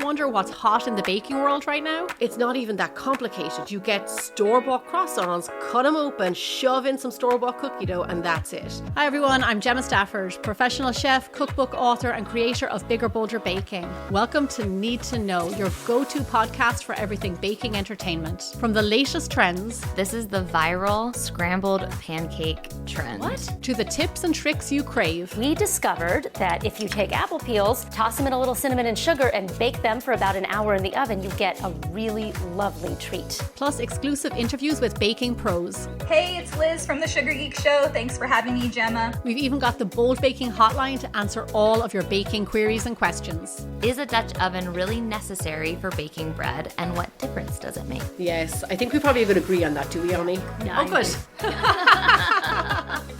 wonder what's hot in the baking world right now? It's not even that complicated. You get store-bought croissants, cut them open, shove in some store-bought cookie dough, and that's it. Hi everyone, I'm Gemma Stafford, professional chef, cookbook author, and creator of Bigger Bolder Baking. Welcome to Need to Know, your go-to podcast for everything baking entertainment. From the latest trends, this is the viral scrambled pancake trend. What? To the tips and tricks you crave. We discovered that if you take apple peels, toss them in a little cinnamon and sugar, and bake them for about an hour in the oven, you get a really lovely treat. Plus exclusive interviews with baking pros. Hey, it's Liz from the Sugar Geek Show. Thanks for having me, Gemma. We've even got the Bold Baking Hotline to answer all of your baking queries and questions. Is a Dutch oven really necessary for baking bread, and what difference does it make? Yes, I think we probably would agree on that, do we, Oni? Yeah, oh, good.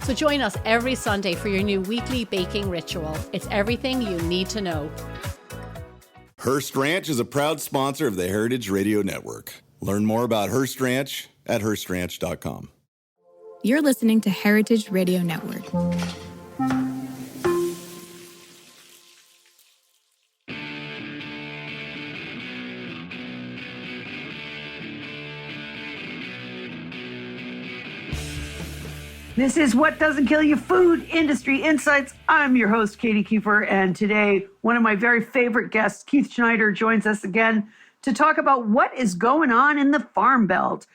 So join us every Sunday for your new weekly baking ritual. It's everything you need to know. Hearst Ranch is a proud sponsor of the Heritage Radio Network. Learn more about Hearst Ranch at HearstRanch.com. You're listening to Heritage Radio Network. This is What Doesn't Kill You, Food Industry Insights. I'm your host, Katie Kiefer, and today one of my very favorite guests, Keith Schneider, joins us again to talk about what is going on in the Farm Belt.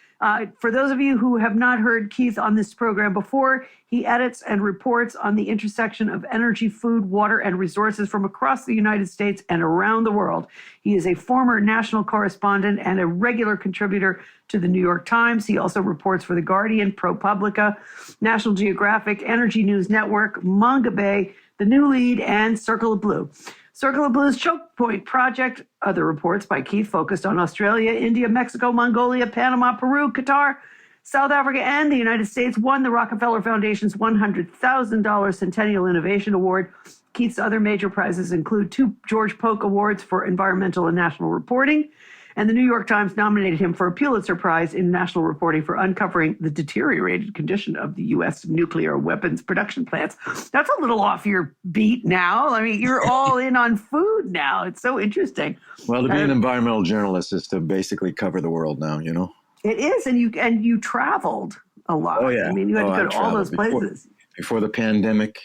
For those of you who have not heard Keith on this program before, he edits and reports on the intersection of energy, food, water, and resources from across the United States and around the world. He is a former national correspondent and a regular contributor to the New York Times. He also reports for The Guardian, ProPublica, National Geographic, Energy News Network, Manga Bay, The New Lead, and Circle of Blue. Circle of Blue's Choke Point Project, other reports by Keith focused on Australia, India, Mexico, Mongolia, Panama, Peru, Qatar, South Africa, and the United States, won the Rockefeller Foundation's $100,000 Centennial Innovation Award. Keith's other major prizes include 2 George Polk Awards for environmental and national reporting, and the New York Times nominated him for a Pulitzer Prize in national reporting for uncovering the deteriorated condition of the U.S. nuclear weapons production plants. That's a little off your beat now. I mean, you're all in on food now. It's so interesting. Well, to be an environmental journalist is to basically cover the world now, you know? It is, and you traveled a lot. Oh, yeah. I mean, you had to go to all those places. Before the pandemic,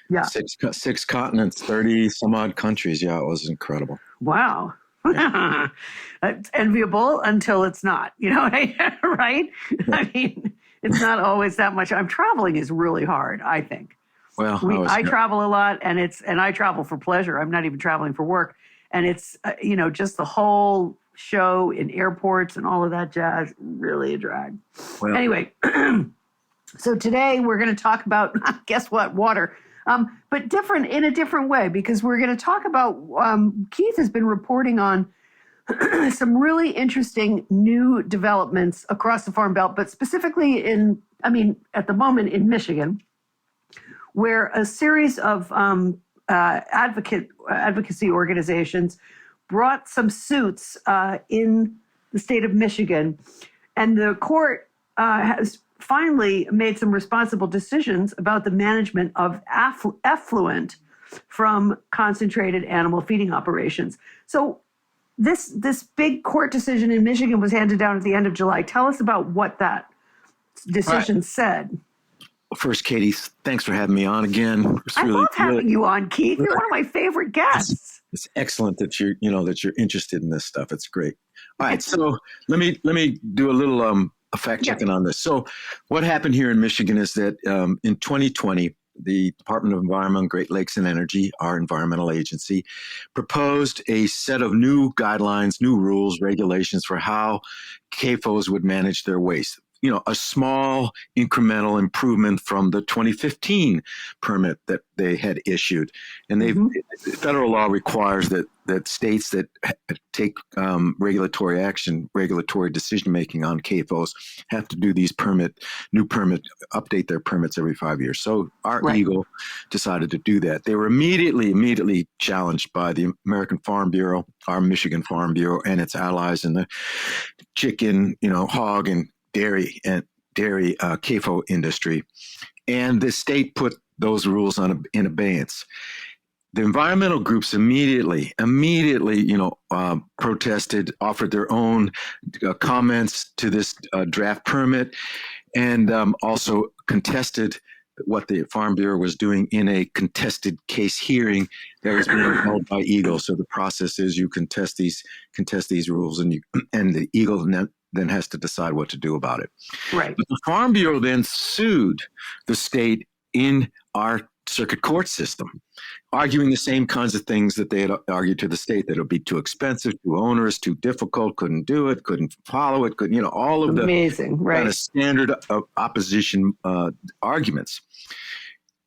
yeah. Six continents, 30 some odd countries. Yeah, it was incredible. Wow. It's enviable until it's not, you know, right? I mean, it's not always that much. Traveling is really hard, I think. Well, I travel a lot, and I travel for pleasure. I'm not even traveling for work. And it's, just the whole show in airports and all of that jazz, really a drag. Well, anyway, so today we're going to talk about, guess what, water. But in a different way, because we're going to talk about, Keith has been reporting on some really interesting new developments across the Farm Belt, but specifically at the moment in Michigan, where a series of advocacy organizations brought some suits in the state of Michigan, and the court has finally made some responsible decisions about the management of effluent from concentrated animal feeding operations. So this big court decision in Michigan was handed down at the end of July. Tell us about what that decision said. First, Katie, thanks for having me on again. I love having you on, Keith. You're one of my favorite guests. It's excellent that you're interested in this stuff. It's great. All right, so let me do a little fact checking on this. So what happened here in Michigan is that in 2020, the Department of Environment, Great Lakes and Energy, our environmental agency, proposed a set of new guidelines, new rules, regulations for how CAFOs would manage their waste. You know, a small incremental improvement from the 2015 permit that they had issued. And federal law requires that states that take regulatory action, regulatory decision-making on CAFOs have to do these update their permits every 5 years. So our Eagle decided to do that. They were immediately challenged by the American Farm Bureau, our Michigan Farm Bureau, and its allies in the chicken, hog and dairy CAFO industry. And the state put those rules in abeyance. the environmental groups immediately, protested, offered their own comments to this draft permit, and also contested what the Farm Bureau was doing in a contested case hearing that was being held by Eagle. So the process is you contest these rules, and the Eagle then has to decide what to do about it. Right. But the Farm Bureau then sued the state in our circuit court system, arguing the same kinds of things that they had argued to the state, that it would be too expensive, too onerous, too difficult, couldn't do it, couldn't follow it, couldn't, all of the kind of standard opposition arguments.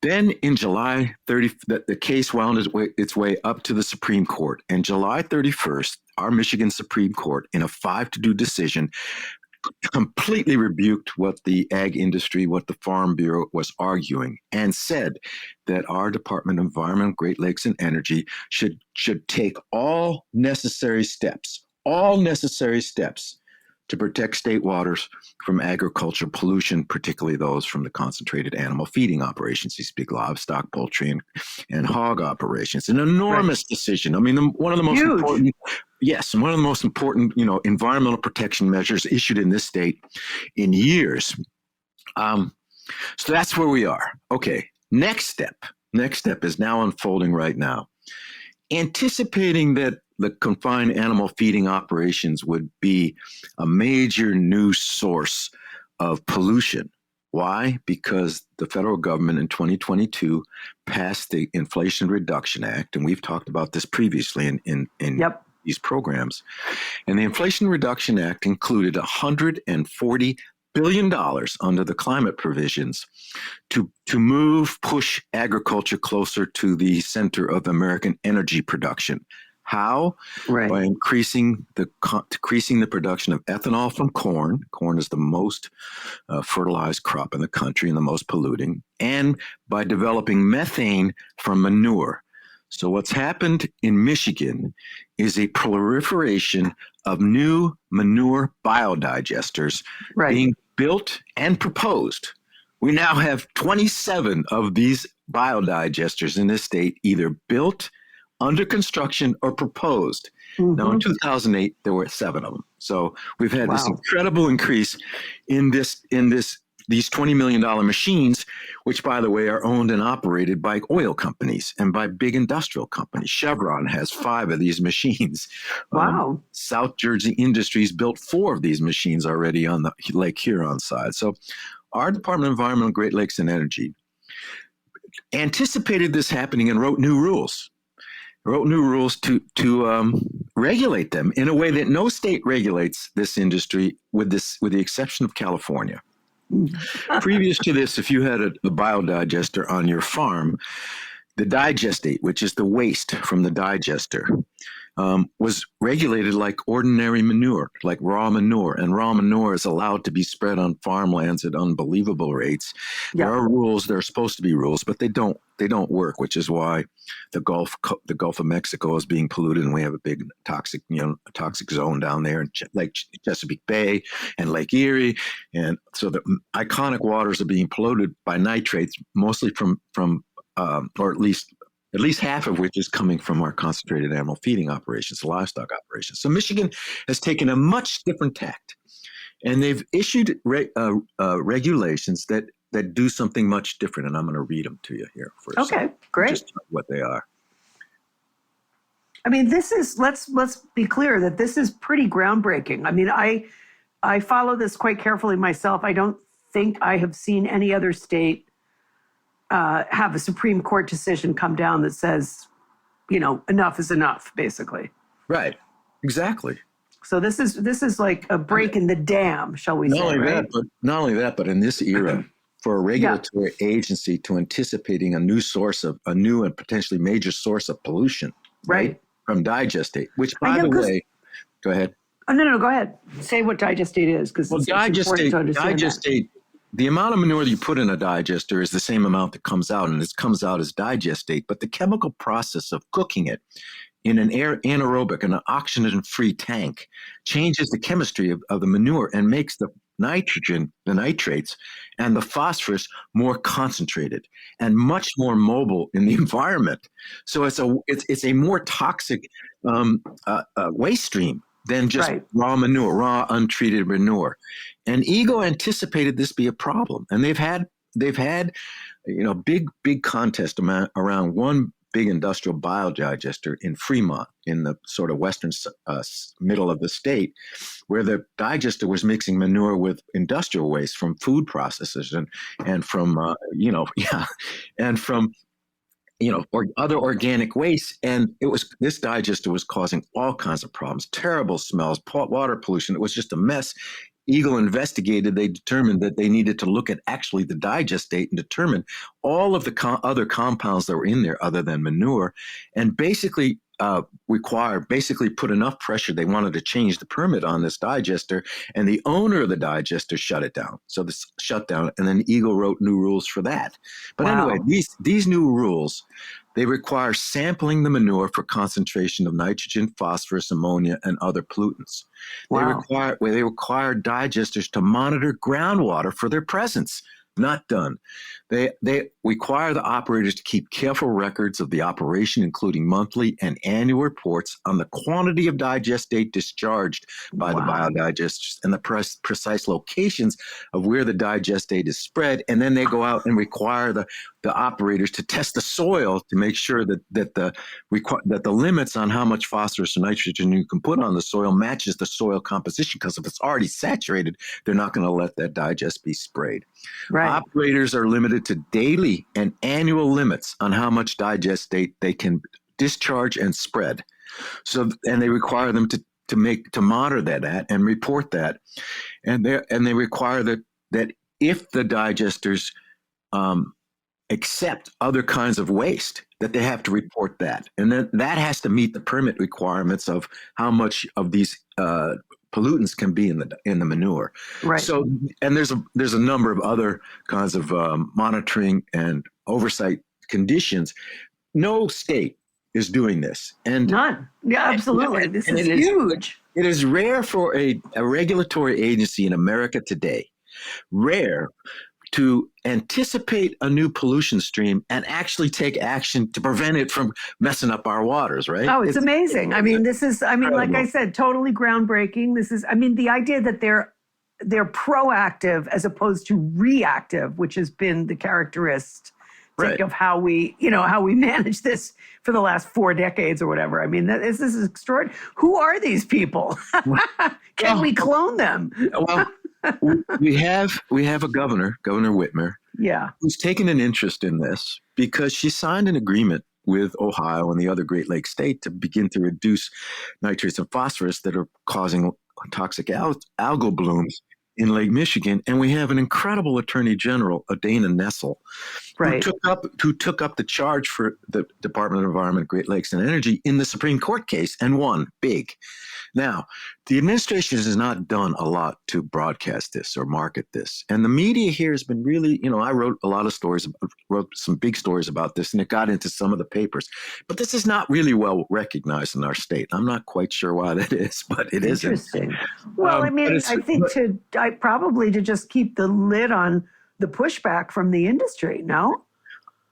Then in July 30, the case wound its way up to the Supreme Court. And July 31st, our Michigan Supreme Court, in a 5-2 decision, completely rebuked what the ag industry, what the Farm Bureau was arguing, and said that our Department of Environment, Great Lakes, and Energy should take all necessary steps to protect state waters from agricultural pollution, particularly those from the concentrated animal feeding operations. You speak livestock, poultry, and hog operations. An enormous decision. I mean, one of the most important. Yes, and one of the most important, environmental protection measures issued in this state in years. So that's where we are. Okay, next step is now unfolding right now. Anticipating that the confined animal feeding operations would be a major new source of pollution. Why? Because the federal government in 2022 passed the Inflation Reduction Act, and we've talked about this previously in these programs. And the Inflation Reduction Act included $140 billion under the climate provisions to push agriculture closer to the center of American energy production. How? Right. By increasing the production of ethanol from corn. Corn is the most fertilized crop in the country and the most polluting, and by developing methane from manure. So what's happened in Michigan is a proliferation of new manure biodigesters being built and proposed. We now have 27 of these biodigesters in this state, either built, under construction, or proposed. Mm-hmm. Now, in 2008, there were 7 of them. So we've had this incredible increase in these $20 million machines, which, by the way, are owned and operated by oil companies and by big industrial companies. Chevron has 5 of these machines. Wow. South Jersey Industries built 4 of these machines already on the Lake Huron side. So our Department of Environment, Great Lakes, and Energy anticipated this happening and wrote new rules to regulate them in a way that no state regulates this industry, with the exception of California. Previous to this, if you had a biodigester on your farm, the digestate, which is the waste from the digester, was regulated like ordinary manure, like raw manure. And raw manure is allowed to be spread on farmlands at unbelievable rates. Yeah. There are rules. There are supposed to be rules, but they don't work, which is why the Gulf of Mexico is being polluted, and we have a big toxic zone down there in Lake Chesapeake Bay and Lake Erie. And so the iconic waters are being polluted by nitrates, mostly from or at least half of which is coming from our concentrated animal feeding operations, livestock operations. So Michigan has taken a much different tact, and they've issued regulations that do something much different. And I'm going to read them to you here for a second. Okay, great. Just what they are. I mean, this is, let's be clear that this is pretty groundbreaking. I mean, I follow this quite carefully myself. I don't think I have seen any other state have a Supreme Court decision come down that says, enough is enough, basically. Right. Exactly. So this is like a break in the dam, shall we say? Not only that, but in this era, for a regulatory agency to anticipating a new and potentially major source of pollution, right, from digestate, which, by the way, go ahead. Oh, no, go ahead. Say what digestate is, because it's important to understand that. The amount of manure that you put in a digester is the same amount that comes out, and it comes out as digestate. But the chemical process of cooking it in an anaerobic and an oxygen-free tank changes the chemistry of the manure and makes the nitrogen, the nitrates, and the phosphorus more concentrated and much more mobile in the environment. So it's a more toxic waste stream than just raw manure, raw untreated manure. And Eagle anticipated this be a problem, and they've had big contest around one big industrial biodigester in Fremont, in the sort of western middle of the state, where the digester was mixing manure with industrial waste from food processors and from other organic waste. And this digester was causing all kinds of problems, terrible smells, water pollution. It was just a mess. Eagle investigated. They determined that they needed to look at actually the digestate and determine all of the other compounds that were in there other than manure, and basically put enough pressure. They wanted to change the permit on this digester, and the owner of the digester shut it down. So this shut down, and then Eagle wrote new rules for that. But anyway, these new rules, they require sampling the manure for concentration of nitrogen, phosphorus, ammonia, and other pollutants. They require digesters to monitor groundwater for their presence. Not done. They require the operators to keep careful records of the operation, including monthly and annual reports on the quantity of digestate discharged by the biodigesters and the precise locations of where the digestate is spread. And then they go out and require the operators to test the soil to make sure that the limits on how much phosphorus or nitrogen you can put on the soil matches the soil composition. Because if it's already saturated, they're not going to let that digest be sprayed. Right. Operators are limited to daily and annual limits on how much digestate they can discharge and spread. And they require them to monitor that and report that. And they require that if the digesters accept other kinds of waste, that they have to report that. And then that has to meet the permit requirements of how much of these pollutants can be in the manure. Right. So, and there's a number of other kinds of monitoring and oversight conditions. No state is doing this, and none. Yeah, absolutely. This is huge. It is rare for a regulatory agency in America today, to anticipate a new pollution stream and actually take action to prevent it from messing up our waters, right? Oh, it's amazing. I mean, like I said, totally groundbreaking. The idea that they're proactive as opposed to reactive, which has been the characteristic of how we manage this for the last 4 decades or whatever. I mean, this is extraordinary. Who are these people? Can we clone them? Well, we have a Governor Whitmer, who's taken an interest in this because she signed an agreement with Ohio and the other Great Lakes state to begin to reduce nitrates and phosphorus that are causing toxic algal blooms in Lake Michigan. And we have an incredible Attorney General, Dana Nessel, who took up the charge for the Department of Environment, Great Lakes and Energy in the Supreme Court case and won big. Now, the administration has not done a lot to broadcast this or market this. And the media here has been really, I wrote some big stories about this, and it got into some of the papers. But this is not really well recognized in our state. I'm not quite sure why that is, but it is. Interesting. Well, I think probably to just keep the lid on the pushback from the industry, no?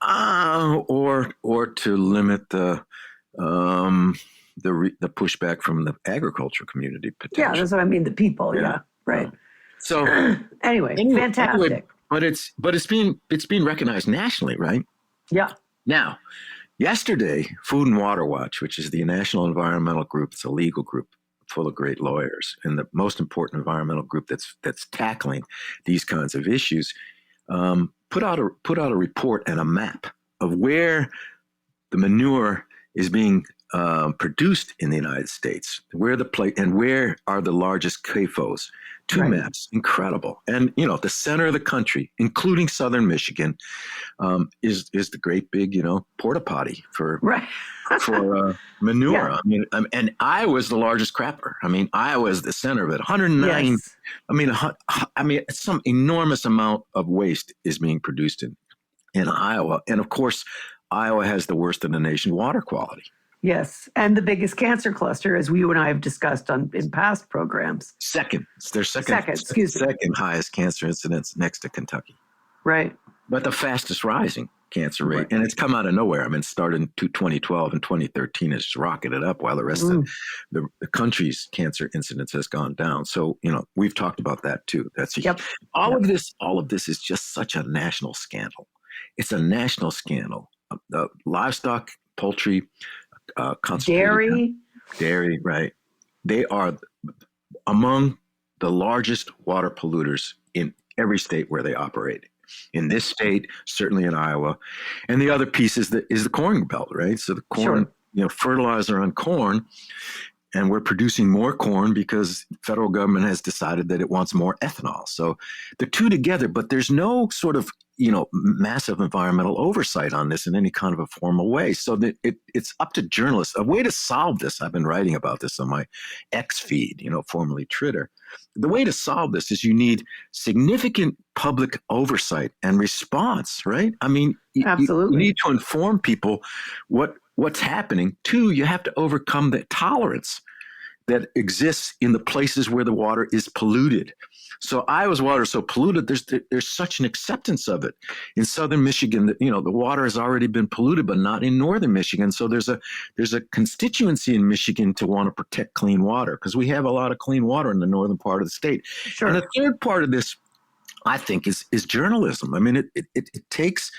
Or to limit the pushback from the agriculture community potentially. Yeah, that's what I mean. The people. Yeah, right. So anyway, fantastic. But it's being recognized nationally, right? Yeah. Now, yesterday, Food and Water Watch, which is the national environmental group, it's a legal group full of great lawyers, and the most important environmental group that's tackling these kinds of issues, put out a report and a map of where the manure is being produced in the United States, where are the largest CAFOs. Two maps, incredible. And, the center of the country, including southern Michigan, is the great big, porta potty for manure. Yeah. And Iowa's the largest crapper. Iowa is the center of it. 109. Yes. Some enormous amount of waste is being produced in Iowa. And of course, Iowa has the worst in the nation water quality. Yes. And the biggest cancer cluster, as you and I have discussed in past programs. Second. It's their second highest cancer incidence next to Kentucky. Right. But the fastest rising cancer rate. Right. And it's come out of nowhere. I mean, it started in 2012 and 2013 has rocketed up while the rest of the country's cancer incidence has gone down. So, we've talked about that too. That's all of this is just such a national scandal. It's a national scandal. Livestock, poultry, dairy, right? They are among the largest water polluters in every state where they operate. In this state, certainly in Iowa, and the other piece is the corn belt, right? So the corn, fertilizer on corn, and we're producing more corn because the federal government has decided that it wants more ethanol. So the two together, but there's no sort of massive environmental oversight on this in any kind of a formal way. So that it's up to journalists. A way to solve this, I've been writing about this on my X feed, formerly Twitter. The way to solve this is you need significant public oversight and response, right? I mean, absolutely. You need to inform people what's happening. Two, you have to overcome the tolerance that exists in the places where the water is polluted. So Iowa's water is so polluted, there's such an acceptance of it. In southern Michigan, the water has already been polluted, but not in northern Michigan. So there's a constituency in Michigan to want to protect clean water because we have a lot of clean water in the northern part of the state. Sure. And the third part of this, I think, is journalism. I mean, it takes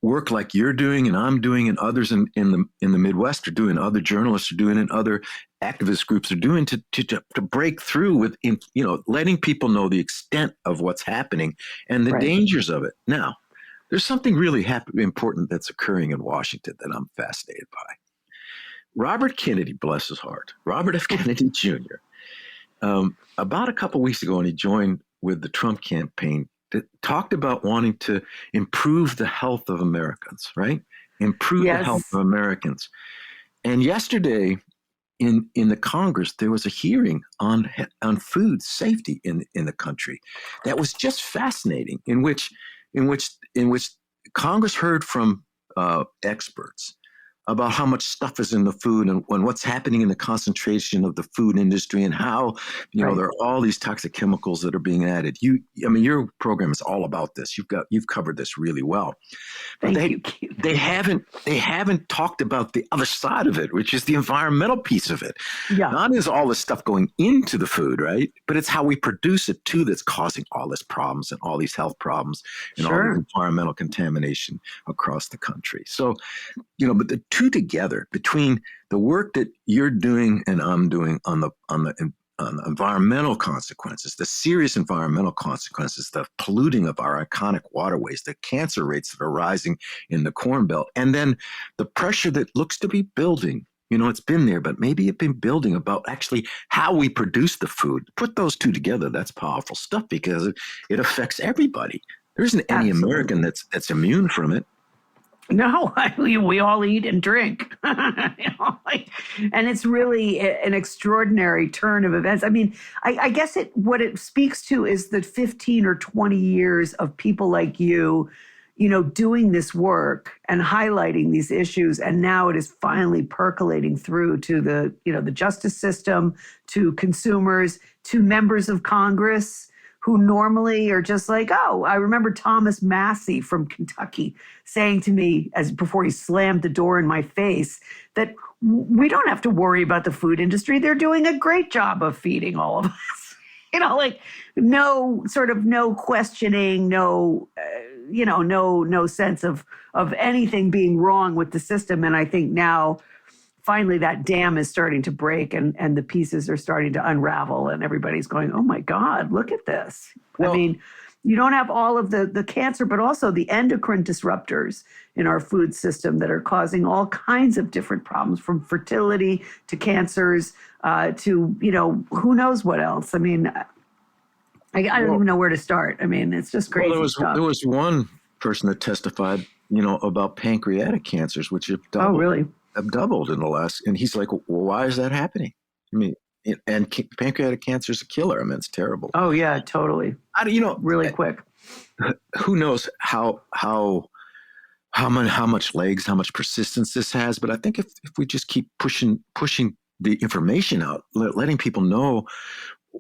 work like you're doing and I'm doing and others in the Midwest are doing, other journalists are doing and other activist groups are doing to break through with, letting people know the extent of what's happening and the dangers of it. Now, there's something really important that's occurring in Washington that I'm fascinated by. Robert Kennedy, bless his heart, Robert F. Kennedy Jr., about a couple weeks ago when he joined with the Trump campaign, talked about wanting to improve the health of Americans, right? Improve the health of Americans. And yesterday in the Congress, there was a hearing on food safety in the country that was just fascinating, in which Congress heard from experts about how much stuff is in the food and what's happening in the concentration of the food industry and how, there are all these toxic chemicals that are being added. Your program is all about this. You've covered this really well. But they haven't talked about the other side of it, which is the environmental piece of it. Yeah. Not is all this stuff going into the food, right? But it's how we produce it too that's causing all these problems and all these health problems and all the environmental contamination across the country. So, but the two together between the work that you're doing and I'm doing on the environmental consequences, the serious environmental consequences, the polluting of our iconic waterways, the cancer rates that are rising in the Corn Belt, and then the pressure that looks to be building. It's been there, but maybe it's been building about actually how we produce the food. Put those two together, that's powerful stuff because it affects everybody. There isn't any American that's immune from it. No, we all eat and drink. And it's really an extraordinary turn of events. I mean, I guess what it speaks to is the 15 or 20 years of people like you, doing this work and highlighting these issues. And now it is finally percolating through to the justice system, to consumers, to members of Congress who normally are just like, oh, I remember Thomas Massey from Kentucky saying to me before he slammed the door in my face that we don't have to worry about the food industry. They're doing a great job of feeding all of us. No questioning, no sense of anything being wrong with the system. And I think now finally that dam is starting to break and the pieces are starting to unravel and everybody's going, oh my God, look at this. Well, I mean, you don't have all of the cancer, but also the endocrine disruptors in our food system that are causing all kinds of different problems, from fertility to cancers to, who knows what else. I mean, I don't even know where to start. I mean, it's just crazy stuff. There was one person that testified, about pancreatic cancers, which have doubled. Oh, really? Have doubled in the last, and he's like, well, why is that happening? I mean, and pancreatic cancer is a killer. I mean, it's terrible. Oh yeah, totally. Really quick. Who knows how how much legs, how much persistence this has. But I think if we just keep pushing the information out, letting people know,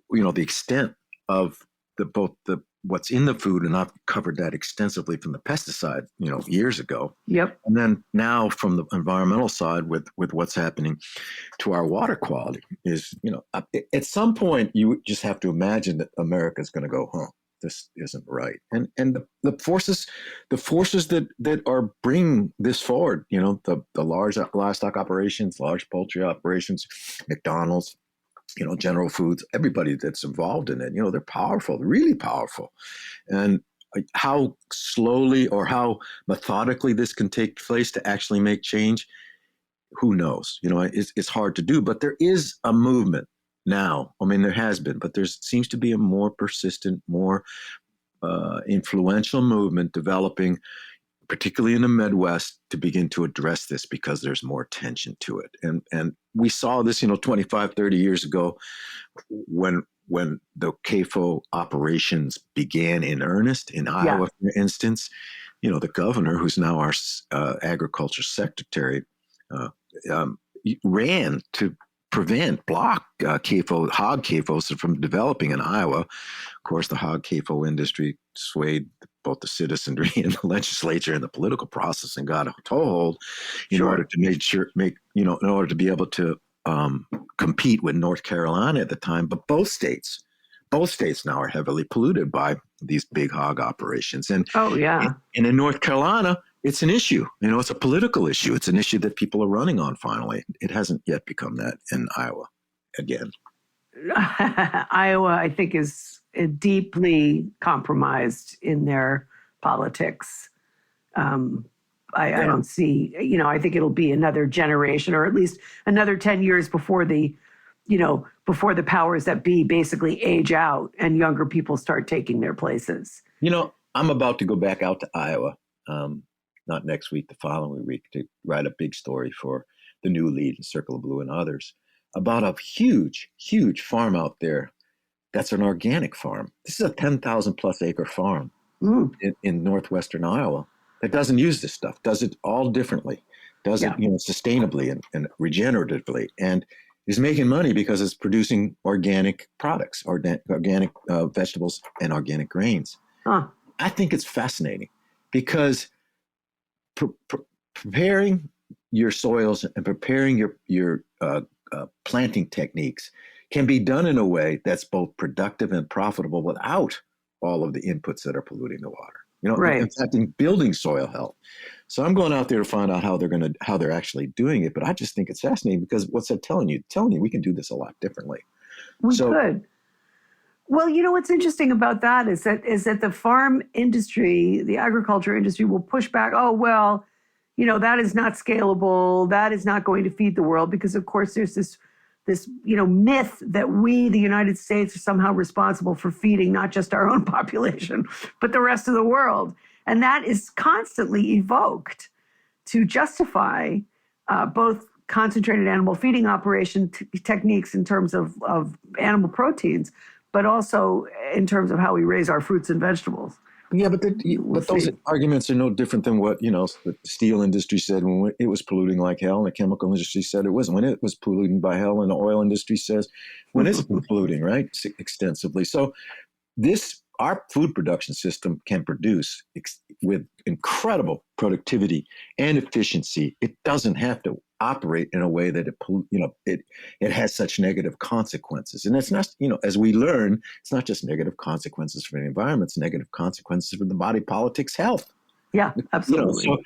the extent of both what's in the food, and I've covered that extensively from the pesticide, years ago. Yep. And then now from the environmental side with what's happening to our water quality is, at some point you just have to imagine that America's going to go, this isn't right. And the forces that are bringing this forward, the large livestock operations, large poultry operations, McDonald's, General Foods, everybody that's involved in it, they're powerful, really powerful. And how slowly or how methodically this can take place to actually make change, who knows? It's hard to do, but there is a movement now. I mean, there has been, but there seems to be a more persistent, more influential movement developing, particularly in the Midwest, to begin to address this because there's more attention to it. And we saw this, 25, 30 years ago when the CAFO operations began in earnest in Iowa, for instance. The governor, who's now our agriculture secretary, ran to block hog CAFOs from developing in Iowa. Of course, the hog CAFO industry swayed both the citizenry and the legislature and the political process and got a toehold in order to in order to be able to compete with North Carolina at the time. But both states now are heavily polluted by these big hog operations. And and in North Carolina, it's an issue. It's a political issue. It's an issue that people are running on finally. It hasn't yet become that in Iowa again. Iowa, I think, is deeply compromised in their politics. I don't see, I think it'll be another generation or at least another 10 years before the powers that be basically age out and younger people start taking their places. I'm about to go back out to Iowa, not next week, the following week, to write a big story for the New Lead and Circle of Blue and others about a huge, huge farm out there that's an organic farm. This is a 10,000 plus acre farm in northwestern Iowa that doesn't use this stuff, does it all differently, does it sustainably and regeneratively, and is making money because it's producing organic products, organic vegetables and organic grains. I think it's fascinating because preparing your soils and preparing your planting techniques can be done in a way that's both productive and profitable without all of the inputs that are polluting the water. In fact, in building soil health. So I'm going out there to find out how they're actually doing it. But I just think it's fascinating because what's that telling you? Telling you we can do this a lot differently. We could. Well, what's interesting about that is that the farm industry, the agriculture industry, will push back. Oh, well, that is not scalable. That is not going to feed the world because, of course, there's this myth that we, the United States, are somehow responsible for feeding not just our own population, but the rest of the world. And that is constantly evoked to justify both concentrated animal feeding operation techniques in terms of animal proteins, but also in terms of how we raise our fruits and vegetables. Yeah, but those arguments are no different than what, the steel industry said when it was polluting like hell, and the chemical industry said it wasn't when it was polluting by hell, and the oil industry says when it's been polluting, right, extensively. So our food production system can produce with incredible productivity and efficiency. It doesn't have to operate in a way that it has such negative consequences. And it's not, as we learn, it's not just negative consequences for the environment, it's negative consequences for the body politic's health. Yeah, absolutely. So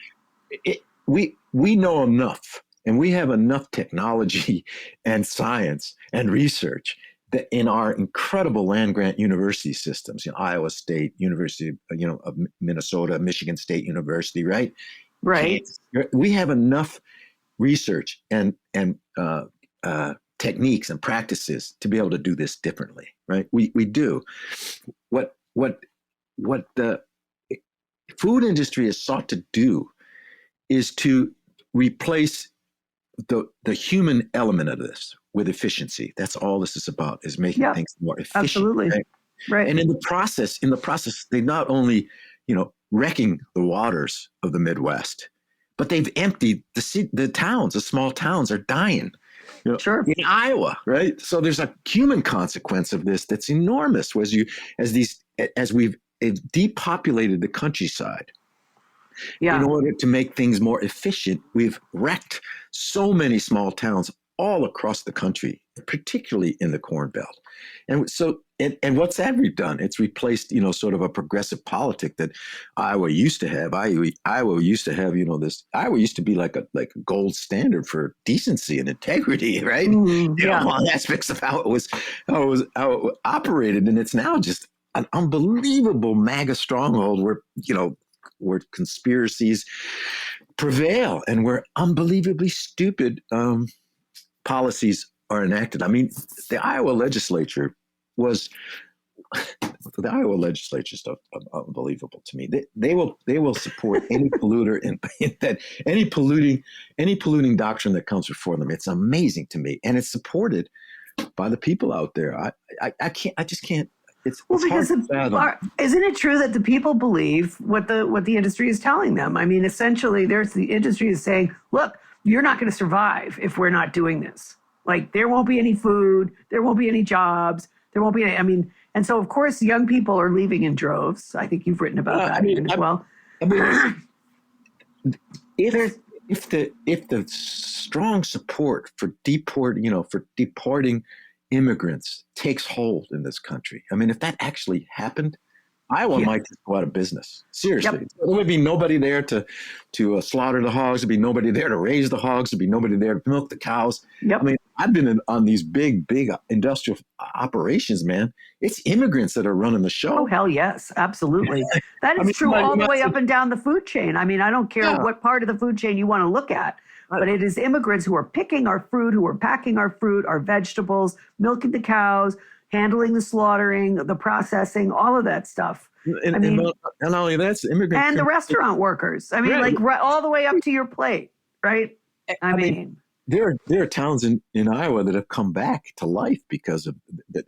we know enough, and we have enough technology and science and research that in our incredible land-grant university systems, Iowa State, University of Minnesota, Michigan State University, right? Right. We have enough research and techniques and practices to be able to do this differently, right? We do. What the food industry has sought to do is to replace the human element of this with efficiency. That's all this is about, is making things more efficient. Absolutely. Right? And in the process, they not only, wrecking the waters of the Midwest. But they've emptied the towns. The small towns are dying. Sure. In Iowa, right? So there's a human consequence of this that's enormous. As we've depopulated the countryside, in order to make things more efficient, we've wrecked so many small towns all across the country, particularly in the Corn Belt. And so, and what's that done? It's replaced, sort of a progressive politic that Iowa used to have. Iowa used to have, Iowa used to be like a gold standard for decency and integrity, right? All aspects of how it operated, and it's now just an unbelievable MAGA stronghold where conspiracies prevail and where unbelievably stupid policies are enacted. I mean, the Iowa legislature is unbelievable to me. They will support any polluter and any polluting doctrine that comes before them. It's amazing to me, and it's supported by the people out there. I just can't. It's because isn't it true that the people believe what the industry is telling them? I mean, essentially, the industry is saying, look, you're not going to survive if we're not doing this. Like, there won't be any food, there won't be any jobs, there won't be any, and so of course young people are leaving in droves. I think you've written about that as well. If the strong support for deporting immigrants takes hold in this country, if that actually happened, Iowa might just go out of business. Seriously. Yep. There would be nobody there to slaughter the hogs. There'd be nobody there to raise the hogs. There'd be nobody there to milk the cows. Yep. I've been on these big industrial operations, man. It's immigrants that are running the show. Oh, hell yes. Absolutely. That is true all the way up and down the food chain. I don't care what part of the food chain you want to look at, but it is immigrants who are picking our fruit, who are packing our fruit, our vegetables, milking the cows, handling the slaughtering, the processing, all of that stuff. And not only that's immigrants and the restaurant workers. All the way up to your plate, right? There are towns in Iowa that have come back to life because of the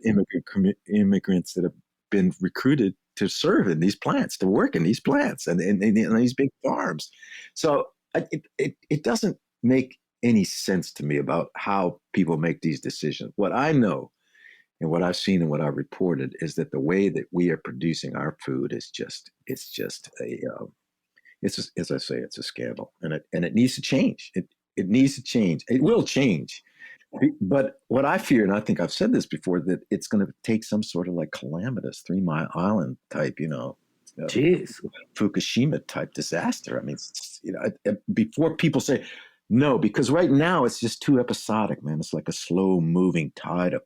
immigrants that have been recruited to serve in these plants, to work in these plants and these big farms. So it doesn't make any sense to me about how people make these decisions. What I know and what I've seen and what I've reported is that the way that we are producing our food is it's as I say, it's a scandal, and it needs to change. It needs to change. It will change. But what I fear, and I think I've said this before, that it's going to take some sort of like calamitous 3 Mile Island type, Fukushima type disaster. Before people say no, because right now it's just too episodic, man. It's like a slow moving tide of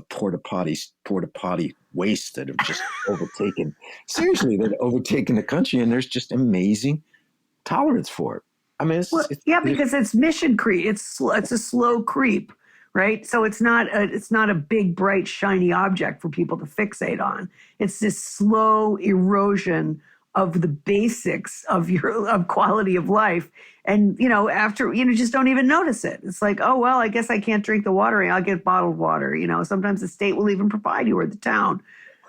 porta potty waste that have just overtaken. Seriously, they've overtaken the country, and there's just amazing tolerance for it. Because it's mission creep. It's a slow creep, right? So it's not a big, bright, shiny object for people to fixate on. It's this slow erosion of the basics of quality of life, and after just don't even notice it. It's like, oh well, I guess I can't drink the water. I'll get bottled water. Sometimes the state will even provide you, or the town.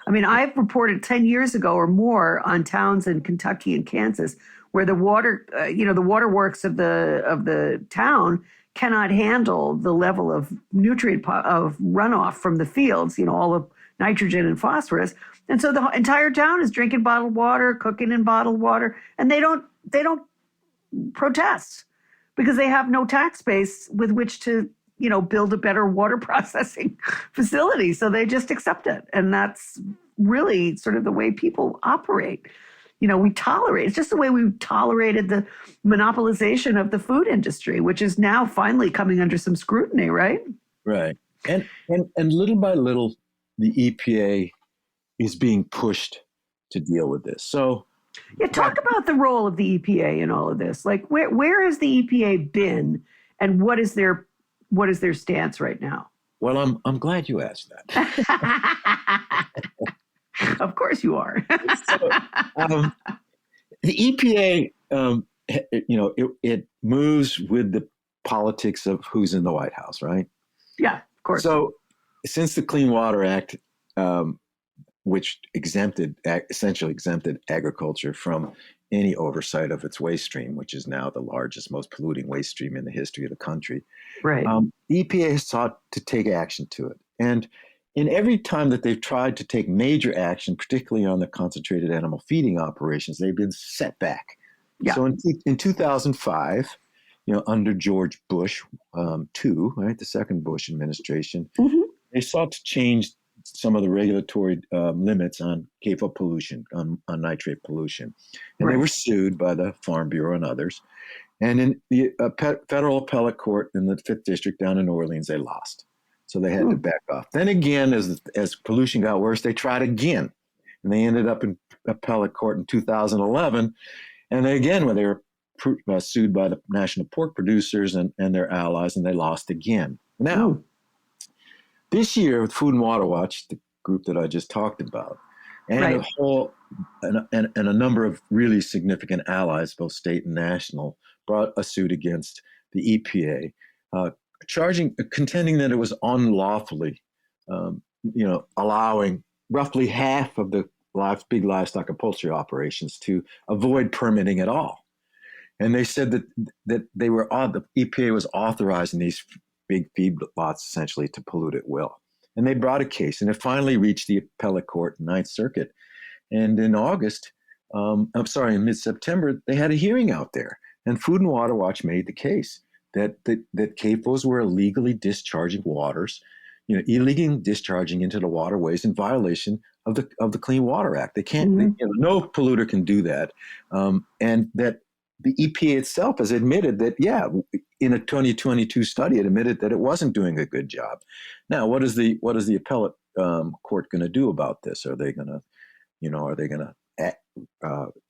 I've reported 10 years ago or more on towns in Kentucky and Kansas where the water, the waterworks of the town cannot handle the level of nutrient of runoff from the fields, all of nitrogen and phosphorus. And so the entire town is drinking bottled water, cooking in bottled water, and they don't protest because they have no tax base with which to, build a better water processing facility. So they just accept it. And that's really sort of the way people operate. We tolerate. It's just the way we've tolerated the monopolization of the food industry, which is now finally coming under some scrutiny, right? Right. And little by little, the EPA is being pushed to deal with this. So, talk about the role of the EPA in all of this. Like, where has the EPA been, and what is their stance right now? Well, I'm glad you asked that. Of course you are. The EPA, it moves with the politics of who's in the White House, right? Yeah, of course. So since the Clean Water Act, which essentially exempted agriculture from any oversight of its waste stream, which is now the largest, most polluting waste stream in the history of the country. Right. The EPA has sought to take action to it. And in every time that they've tried to take major action, particularly on the concentrated animal feeding operations, they've been set back. Yeah. So in 2005, under George Bush II, right, the second Bush administration, they sought to change some of the regulatory limits on CAFO pollution, on nitrate pollution. And they were sued by the Farm Bureau and others. And in the federal appellate court in the 5th District down in New Orleans, they lost. So they had to back off. Then again, as pollution got worse, they tried again. And they ended up in appellate court in 2011. And they were sued by the national pork producers and their allies, and they lost again. Now, this year, with Food and Water Watch, the group that I just talked about, and a number of really significant allies, both state and national, brought a suit against the EPA, contending that it was unlawfully, allowing roughly half of the big livestock and poultry operations to avoid permitting at all. And they said that the EPA was authorizing these big feedlots essentially to pollute at will. And they brought a case, and it finally reached the appellate court, Ninth Circuit. And in in mid-September, they had a hearing out there. And Food and Water Watch made the case that CAFOs were illegally discharging waters, illegally discharging into the waterways in violation of the Clean Water Act. They can't, no polluter can do that. And that the EPA itself has admitted that, in a 2022 study, it admitted that it wasn't doing a good job. Now, what is the appellate court going to do about this? Are they going to,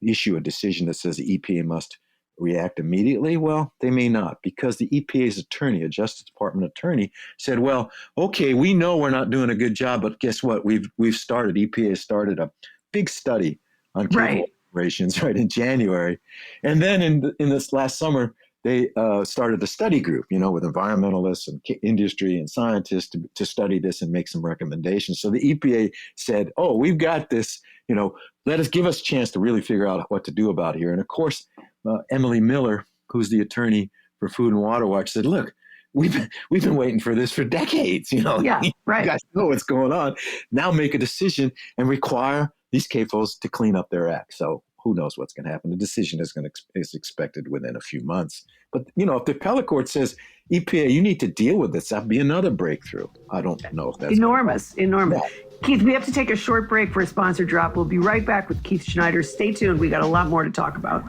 issue a decision that says the EPA must react immediately? Well, they may not, because the EPA's attorney, a Justice Department attorney, said, "Well, okay, we know we're not doing a good job, but guess what? EPA started a big study on CAFO operations in January, and then in this last summer they started a study group, with environmentalists and industry and scientists to study this and make some recommendations." So the EPA said, "Oh, we've got this. Give us a chance to really figure out what to do about here." And of course, Emily Miller, who's the attorney for Food and Water Watch, said, "Look, we've been waiting for this for decades. You guys know what's going on. Now make a decision and require these CAFOs to clean up their act." So who knows what's going to happen? The decision is expected within a few months. But if the appellate court says, "EPA, you need to deal with this," that'd be another breakthrough. I don't know if that's enormous. Yeah. Keith, we have to take a short break for a sponsor drop. We'll be right back with Keith Schneider. Stay tuned. We got a lot more to talk about.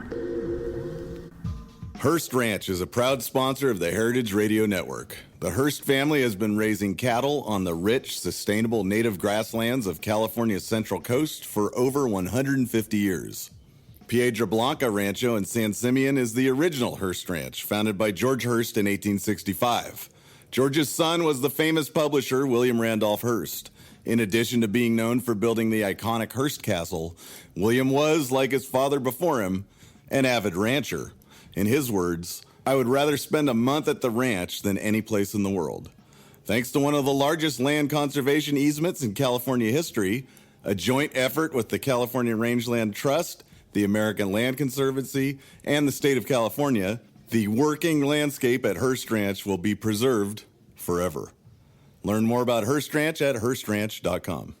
Hearst Ranch is a proud sponsor of the Heritage Radio Network. The Hearst family has been raising cattle on the rich, sustainable native grasslands of California's Central Coast for over 150 years. Piedra Blanca Rancho in San Simeon is the original Hearst Ranch, founded by George Hearst in 1865. George's son was the famous publisher William Randolph Hearst. In addition to being known for building the iconic Hearst Castle, William was, like his father before him, an avid rancher. In his words, "I would rather spend a month at the ranch than any place in the world." Thanks to one of the largest land conservation easements in California history, a joint effort with the California Rangeland Trust, the American Land Conservancy, and the state of California, the working landscape at Hearst Ranch will be preserved forever. Learn more about Hearst Ranch at HearstRanch.com.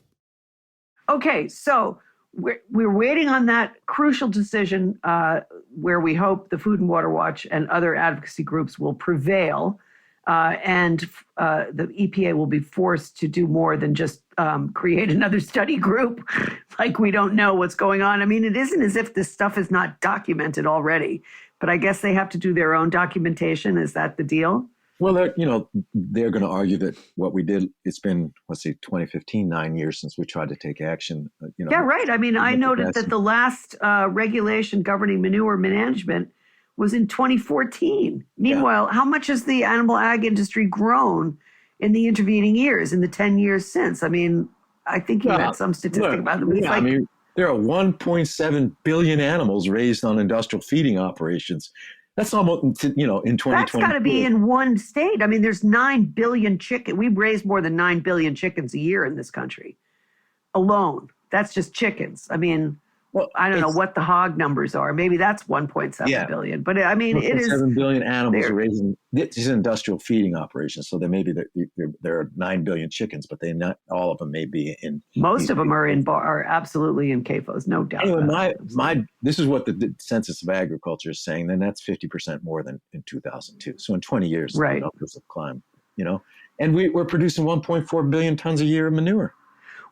Okay, so we're waiting on that crucial decision where we hope the Food and Water Watch and other advocacy groups will prevail, and the EPA will be forced to do more than just create another study group like we don't know what's going on. I mean, it isn't as if this stuff is not documented already, but I guess they have to do their own documentation. Is that the deal? Well, they're going to argue that what we did, it's been, 2015, 9 years since we tried to take action. Yeah, right. I mean, I noted that the last regulation governing manure management was in 2014. Meanwhile, how much has the animal ag industry grown in the intervening years, in the 10 years since? I mean, I think you had some statistic about it. I mean, there are 1.7 billion animals raised on industrial feeding operations. That's almost, in 2020. That's got to be in one state. I mean, there's 9 billion chickens. We raise more than 9 billion chickens a year in this country alone. That's just chickens. I mean, Well, I don't know what the hog numbers are. Maybe that's 1.7 billion. But I mean, it is 7 billion animals are raising. This is an industrial feeding operation, so there are 9 billion chickens, but not all of them may be in. Most of them are absolutely in CAFOs, no doubt. Anyway, this is what the Census of Agriculture is saying. Then that's 50% more than in 2002. So in 20 years, the numbers have climbed. And we're producing 1.4 billion tons a year of manure.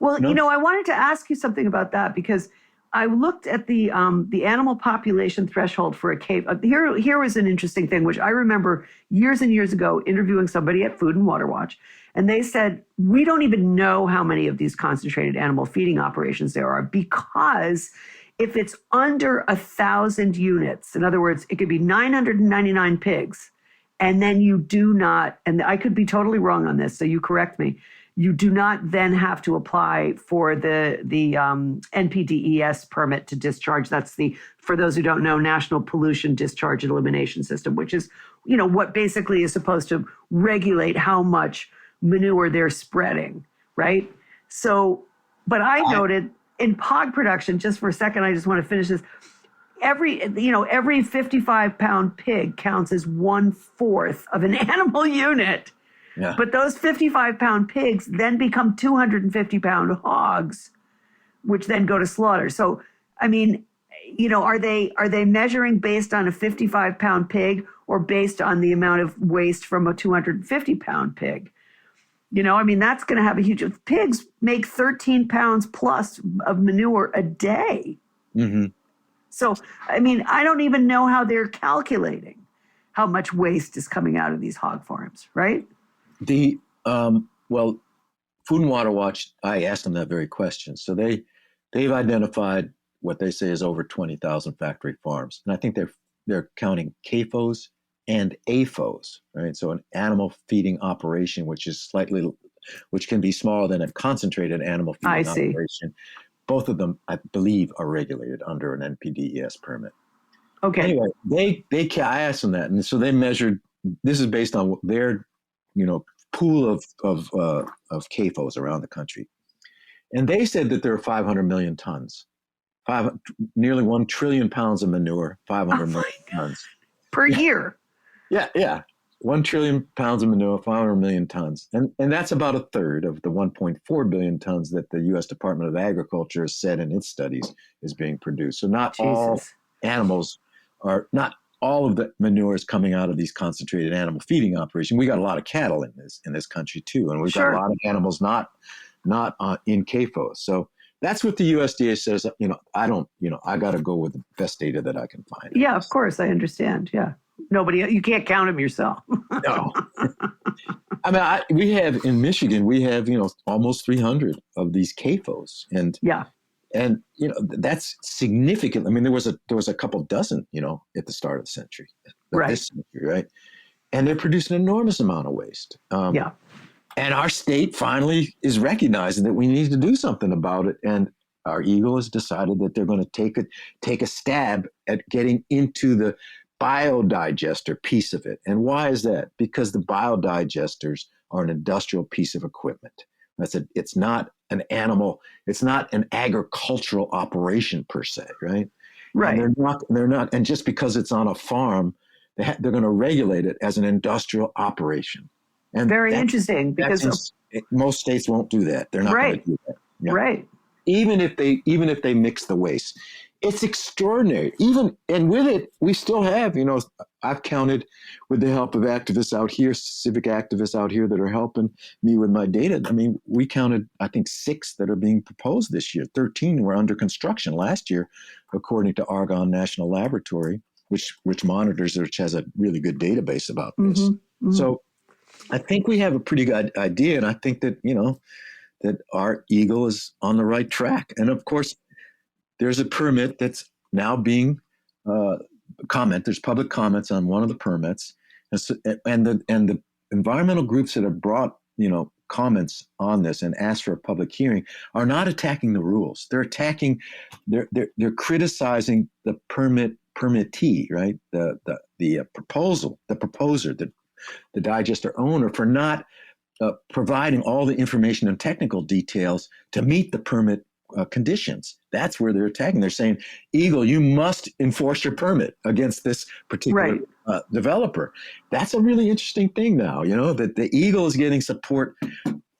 Well, I wanted to ask you something about that because I looked at the animal population threshold for a CAFO. Here was an interesting thing, which I remember years and years ago interviewing somebody at Food and Water Watch, and they said, we don't even know how many of these concentrated animal feeding operations there are, because if it's under 1,000 units, in other words, it could be 999 pigs, and then you do not, and I could be totally wrong on this, so you correct me, you do not then have to apply for the NPDES permit to discharge. That's for those who don't know, National Pollution Discharge and Elimination System, which is, what basically is supposed to regulate how much manure they're spreading, right? So, but I noted in hog production, just for a second, I just want to finish this. Every 55-pound pig counts as 1/4 of an animal unit. Yeah. But those 55-pound pigs then become 250-pound hogs, which then go to slaughter. So, I mean, are they measuring based on a 55-pound pig or based on the amount of waste from a 250-pound pig? That's going to have a huge. Pigs make 13 pounds plus of manure a day. Mm-hmm. So, I mean, I don't even know how they're calculating how much waste is coming out of these hog farms, right? Food and Water Watch, I asked them that very question. So they've identified what they say is over 20,000 factory farms, and I think they're counting CAFOs and AFOs, right? So an animal feeding operation, which can be smaller than a concentrated animal feeding operation. Both of them, I believe, are regulated under an NPDES permit. Okay. Anyway, I asked them that, and so they measured. This is based on their pool of CAFOs around the country. And they said that there are 500 million tons, nearly 1 trillion pounds of manure, 500 million tons. Per year. Yeah. 1 trillion pounds of manure, 500 million tons. And that's about a third of the 1.4 billion tons that the U.S. Department of Agriculture has said in its studies is being produced. So not all animals not all of the manure is coming out of these concentrated animal feeding operations. We got a lot of cattle in this country too, and we've got a lot of animals not in CAFOs. So that's what the USDA says. I got to go with the best data that I can find. Yeah, of course, I understand. Yeah, you can't count them yourself. No, I mean, we have in Michigan, almost 300 of these CAFOs, and that's significant. I mean, there was a couple dozen, at the start of the century, this century, right? And they're producing an enormous amount of waste. And our state finally is recognizing that we need to do something about it. And our Eagle has decided that they're going to take a stab at getting into the biodigester piece of it. And why is that? Because the biodigesters are an industrial piece of equipment. It's not an animal. It's not an agricultural operation per se, right? Right. And they're not. And just because it's on a farm, they're going to regulate it as an industrial operation. And very interesting, because most states won't do that. They're not going to do that. Yeah. Right. Even if they mix the waste, it's extraordinary. And with it, we still have, I've counted with the help of activists out here, civic activists out here that are helping me with my data. I mean, we counted, I think, 6 that are being proposed this year. 13 were under construction last year, according to Argonne National Laboratory, which has a really good database about this. Mm-hmm. So I think we have a pretty good idea. And I think that, that our Eagle is on the right track. And of course, there's a permit that's now being there's public comments on one of the permits, and the environmental groups that have brought comments on this and asked for a public hearing are not attacking the rules. They're they're criticizing the permittee, right? The proposer, the digester owner, for not providing all the information and technical details to meet the permit conditions. That's where they're attacking. They're saying, Eagle, you must enforce your permit against this particular developer. That's a really interesting thing now, that the Eagle is getting support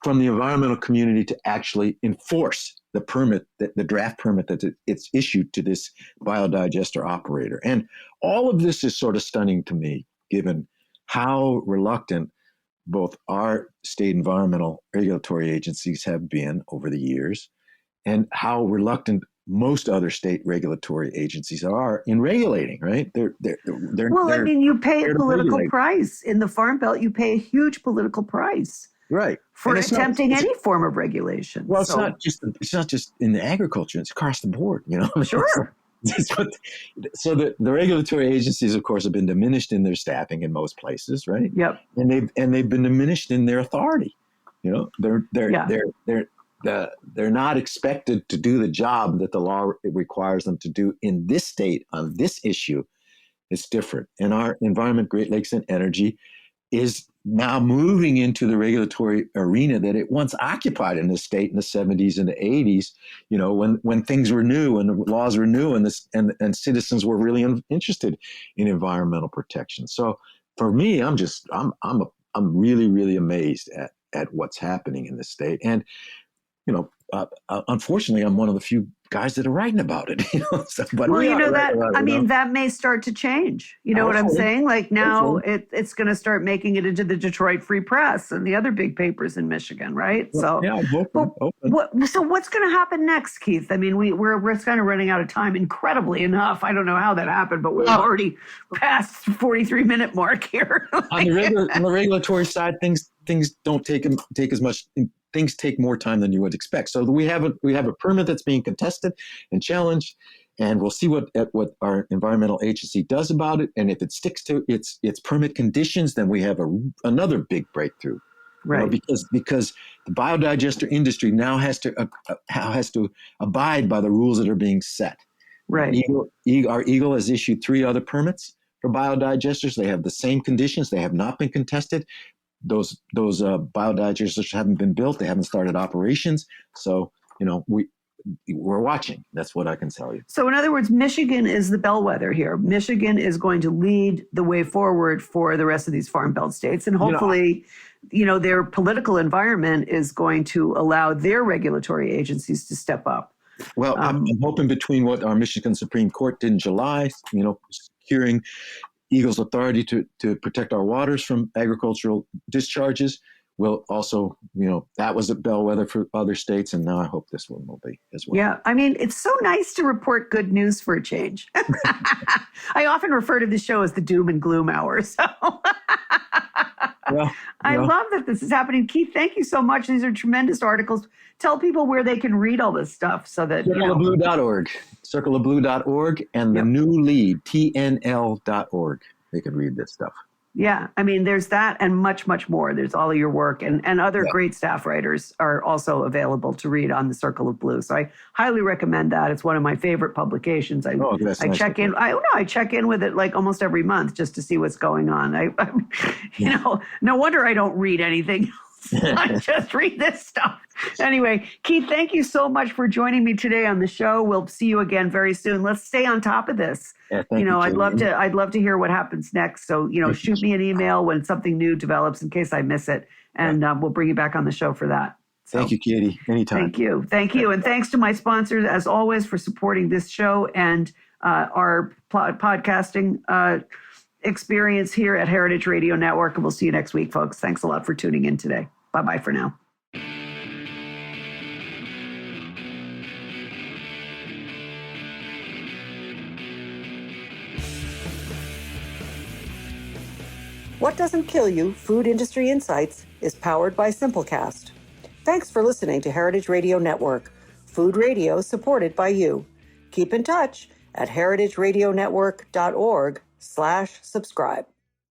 from the environmental community to actually enforce the permit, the draft permit that it's issued to this biodigester operator. And all of this is sort of stunning to me, given how reluctant both our state environmental regulatory agencies have been over the years, and how reluctant most other state regulatory agencies are in regulating. Right? You pay a political price in the Farm Belt. You pay a huge political price, right, for attempting any form of regulation. Well, it's not just in the agriculture; it's across the board. Sure. So the regulatory agencies, of course, have been diminished in their staffing in most places, right? Yep. And they've been diminished in their authority. They're not expected to do the job that the law requires them to do in this state on this issue. It's different. And our environment, Great Lakes and Energy, is now moving into the regulatory arena that it once occupied in the state in the 70s and the 80s, when things were new and the laws were new and citizens were really interested in environmental protection. So for me, I'm really, really amazed at what's happening in the state. And, unfortunately, I'm one of the few guys that are writing about it. That may start to change. You know what I'm saying? Like now it's going to start making it into the Detroit Free Press and the other big papers in Michigan, right? Well, so I'm hoping. So what's going to happen next, Keith? I mean, we're kind of running out of time, incredibly enough. I don't know how that happened, but we've already passed the 43-minute mark here. On the regulatory side, things don't take as much. Things take more time than you would expect. So we have a permit that's being contested and challenged, and we'll see what our environmental agency does about it. And if it sticks to its permit conditions, then we have another big breakthrough, right? Because the biodigester industry now has to abide by the rules that are being set. Right. Our Eagle has issued 3 other permits for biodigesters. They have the same conditions. They have not been contested. Those biodigesters haven't been built. They haven't started operations. So, we're watching. That's what I can tell you. So in other words, Michigan is the bellwether here. Michigan is going to lead the way forward for the rest of these Farm Belt states. And hopefully, their political environment is going to allow their regulatory agencies to step up. Well, I'm hoping between what our Michigan Supreme Court did in July, securing Eagle's authority to protect our waters from agricultural discharges, will also, that was a bellwether for other states, and now I hope this one will be as well. Yeah, I mean, it's so nice to report good news for a change. I often refer to the show as the doom and gloom hour, so... I love that this is happening. Keith, thank you so much. These are tremendous articles. Tell people where they can read all this stuff so that, Circleofblue.org. Circleofblue.org and the new lead, TNL.org. They can read this stuff. Yeah, I mean, there's that and much, much more. There's all of your work and other great staff writers are also available to read on the Circle of Blue. So I highly recommend that. It's one of my favorite publications. I check in. I check in with it like almost every month just to see what's going on. No wonder I don't read anything else. I just read this stuff. Anyway, Keith, thank you so much for joining me today on the show. We'll see you again very soon. Let's stay on top of this. Yeah, thank you, I'd love to hear what happens next. So, shoot me an email when something new develops in case I miss it, and we'll bring you back on the show for that. So, thank you, Katie. Anytime. Thank you. And thanks to my sponsors, as always, for supporting this show and our podcasting experience here at Heritage Radio Network. And we'll see you next week, folks. Thanks a lot for tuning in today. Bye-bye for now. What Doesn't Kill You, Food Industry Insights, is powered by Simplecast. Thanks for listening to Heritage Radio Network, food radio supported by you. Keep in touch at heritageradionetwork.org/subscribe.